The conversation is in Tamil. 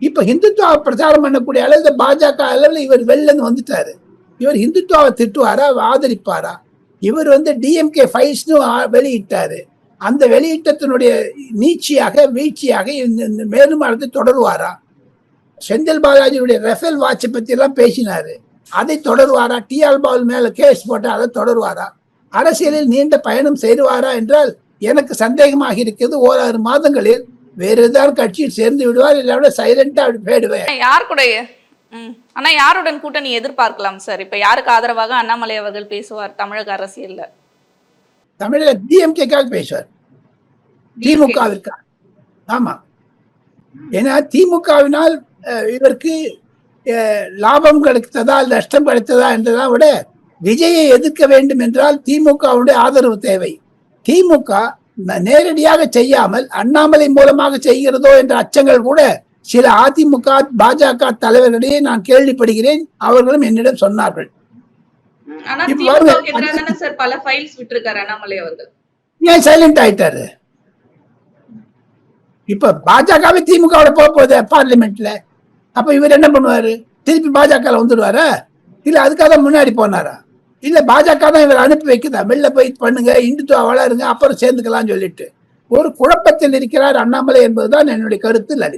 இப்ப ஹிந்துத்துவ பிரச்சாரம் பண்ணக்கூடிய அளவு பாஜக அளவில் இவர் வெளில வந்துட்டாரு. இவர் ஹிந்துத்துவாவை திட்டுவாரா, ஆதரிப்பாரா? இவர் டிஎம்கே ஃபைல்ஸ்னு வெளியிட்டாரு. அந்த வெளியிட்டத்தினுடைய நீட்சியாக வீழ்ச்சியாக இந்த மேலும் தொடருவாரா? செந்தில் பாலாஜியுடைய ரெஃபேல் வாட்சை பத்தி எல்லாம் பேசினாரு. அதை தொடருவாரா? டிஆர் பால் மேல கேஸ் போட்டு அதை தொடருவாரா? அரசியலில் நீண்ட பயணம் செய்வாரா என்றால் எனக்கு சந்தேகமாக இருக்கிறது. ஓராறு மாதங்களில் வேற ஏதாவது கட்சியில் சேர்ந்து விடுவார், இல்லாவிட சைலண்டா போயிடுவேன். யார் கூட ஆனா யாருடன் கூட்டணி எதிர்பார்க்கலாம் சார்? இப்ப யாருக்கு ஆதரவாக அண்ணாமலை அவர்கள் பேசுவார் தமிழக அரசியல்ல? தமிழக டிஎம்கேக்காக பேசுவார், திமுகவிற்கா. ஆமா, ஏன்னா திமுகவினால் இவருக்கு லாபம் கிடைத்ததா நஷ்டம் கிடைத்ததா என்றதை விட விஜயை எதிர்க்க வேண்டும் என்றால் திமுகவுடைய ஆதரவு தேவை. திமுக நேரடியாக செய்யாமல் அண்ணாமலை மூலமாக செய்கிறதோ என்ற அச்சங்கள் கூட சில அதிமுக பாஜக தலைவர்களிடையே நான் கேள்விப்படுகிறேன். அவர்களும் என்னிடம் சொன்னார்கள். ஏன் சைலண்ட் ஆயிட்டாரு? இப்ப பாஜகவே திமுகவோட போக போகுது பார்லிமெண்ட்ல. அப்ப இவர் என்ன பண்ணுவாரு? திருப்பி பாஜக வந்துடுவாரா? இல்ல அதுக்காக முன்னாடி போனாரா? இல்ல பாஜக தான் இவர் அனுப்பி வைக்குதா? வெளில போய் பண்ணுங்க, இந்துத்துவா வளருங்க, அப்புறம் சேர்ந்துக்கலாம் சொல்லிட்டு ஒரு குழப்பத்தில் இருக்கிறார் அண்ணாமலை என்பதுதான் என்னுடைய கருத்து. லலித்.